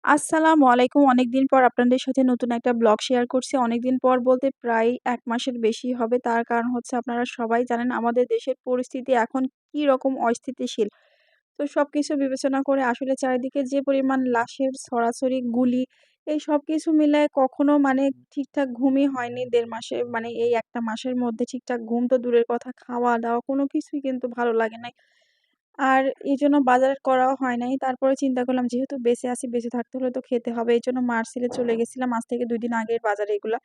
আসসালামু আলাইকুম। অনেকদিন পর আপনাদের সাথে নতুন একটা ব্লগ শেয়ার করছি। অনেকদিন পর বলতে প্রায় ১ মাসের বেশি হবে। তার কারণ হচ্ছে আপনারা সবাই জানেন আমাদের দেশের পরিস্থিতি এখন কি রকম অস্থিতিশীল। তো সবকিছু বিবেচনা করে আসলে চারিদিকে যে পরিমাণ লাশের ছড়াছড়ি, গুলি এই সবকিছু মিলায় কখনো মানে ঠিকঠাক ঘুমই হয়নি ১.৫ মাসে মানে এই ১ টা মাসের মধ্যে ঠিকঠাক ঘুম তো দূরের কথা, খাওয়া-দাওয়া কোনো কিছুই কিন্তু ভালো লাগে নাই। আর এজন্য বাজার করাও হয় নাই। তারপরে চিন্তা করলাম যেহেতু বেঁচে আছি, বেঁচে থাকতে হলে তো খেতে হবে। এজন্য মার্সেলে চলে গেছিলাম। আজ থেকে ২ দিন আগের বাজার এগুলা।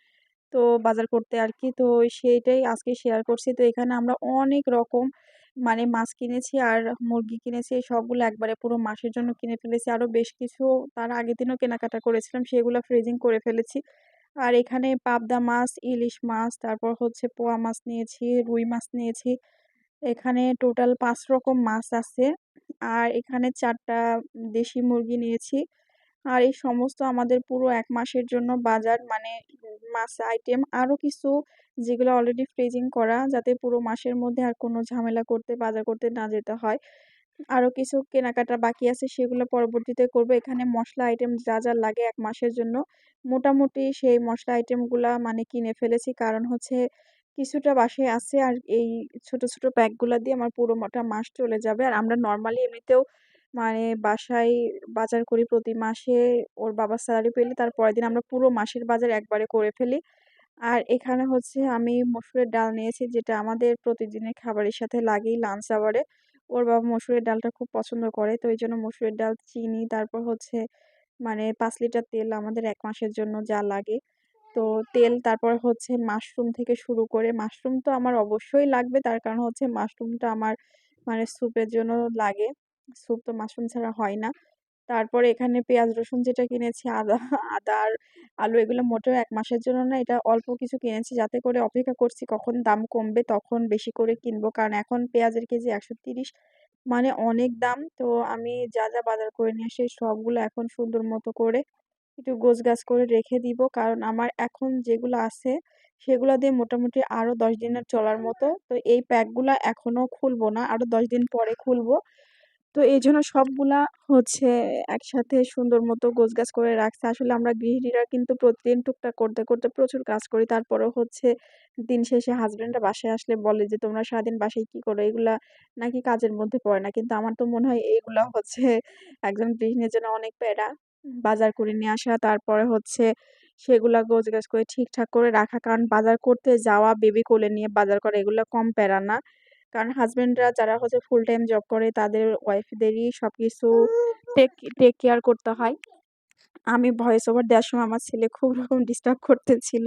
তো বাজার করতে আরকি। তো সেইটাই আজকে শেয়ার করছি। তো এখানে আমরা অনেক রকম মানে মাছ কিনেছি আর মুরগি কিনেছি। সবগুলো একবারে পুরো মাসের জন্য কিনে ফেলেছি। আরো বেশ কিছু তার আগের দিনও কেনাকাটা করেছিলাম। সেগুলা ফ্রিজিং করে ফেলেছি। আর এখানে পাবদা মাছ, ইলিশ মাছ, তারপর হচ্ছে পোয়া মাছ নিয়েছি, রুই মাছ নিয়েছি। এখানে টোটাল ৫ রকম মাছ আছে। আর এখানে ৪ টা দেশি মুরগি নিয়েছি। আর এই সমস্ত আমাদের পুরো ১ মাসের জন্য বাজার মানে মাছ আইটেম আরো কিছু যেগুলো অলরেডি ফ্রিজিং করা যাতে পুরো মাসের মধ্যে আর কোনো ঝামেলা করতে বাজার করতে না যেতে হয়। আরো কিছু কেনাকাটা বাকি আছে সেগুলো পরবর্তীতে করব। এখানে মসলা আইটেম যা লাগে ১ মাসের জন্য মোটামুটি সেই মসলা আইটেমগুলা মানে কিনে ফেলেছি। কারণ হচ্ছে কিছুটা বাসায় আছে আর এই ছোট প্যাকগুলা দিয়ে আমার পুরোটা মাস চলে যাবে। আর আমরা নরমালি এমনিতেও মানে বাসায় বাজার করি প্রতি মাসে ওর বাবার স্যালারি পেলে তার পরের দিন আমরা পুরো মাসের বাজার একবারে করে ফেলি। আর এখানে হচ্ছে আমি মসুরের ডাল নিয়েছি যেটা আমাদের প্রতিদিনের খাবারের সাথে লাগেই লাঞ্চ আওয়ারে। ওর বাবা মসুরের ডালটা খুব পছন্দ করে। তো এইজন্য মসুরের ডাল, চিনি তারপর হচ্ছে মানে ৫ লিটার তেল আমাদের ১ মাসের জন্য যা লাগে। তো তেল তারপর হচ্ছে মাশরুম থেকে শুরু করে মাশরুম তো আমার অবশ্যই লাগবে। তার কারণ হচ্ছে মাশরুমটা আমার মানে স্যুপের জন্য লাগে। স্যুপ তো মাশরুম ছাড়া হয় না। তারপরে এখানে পেঁয়াজ রসুন যেটা কিনেছি, আদা আর আলু এগুলো মোটেও ১ মাসের জন্য না। এটা অল্প কিছু কিনেছি যাতে করে অপেক্ষা করছি কখন দাম কমবে তখন বেশি করে কিনবো। কারণ এখন পেঁয়াজের কেজি ১৩০ মানে অনেক দাম। তো আমি যা বাজার করে নিয়ে আসি সবগুলো এখন সুন্দর মতো করে একটু গোছগাছ করে রেখে দিব। কারণ আমার এখন যেগুলো আছে সেগুলা দিয়ে মোটামুটি আরো ১০ দিনের চলার মতো। তো এই প্যাকগুলা এখনো খুলবো না। আরো ১০ দিন পরে খুলবো। তো এইজন্য সবগুলা হচ্ছে একসাথে সুন্দর মতো গোছগাছ করে রাখছি। আসলে আমরা গৃহিণীরা কিন্তু প্রতিদিন টুকটাক করতে প্রচুর কাজ করি। তারপরেও হচ্ছে দিন শেষে হাসব্যান্ডরা বাসায় আসলে বলে যে, "তোমরা সারাদিন বাসায় কি করো?" এগুলা নাকি কাজের মধ্যে পড়ে না। কিন্তু আমার তো মনে হয় এগুলা হচ্ছে একজন গৃহিণীর জন্য অনেক প্যারা। বাজার করে নিয়ে আসা, তারপরে হচ্ছে সেগুলা গোছগাছ করে ঠিকঠাক করে রাখা। কারণ বাজার করতে যাওয়া, বেবি কোলে নিয়ে বাজার করা এগুলা কম প্যারা না। কারণ হাসব্যান্ডরা যারা হচ্ছে ফুল টাইম জব করে তাদের ওয়াইফদেরই সবকিছু টেক টেক কেয়ার করতে হয়। আমি ভয়েস ওভার দেওয়ার সময় আমার ছেলে খুব রকম ডিস্টার্ব করতেছিল।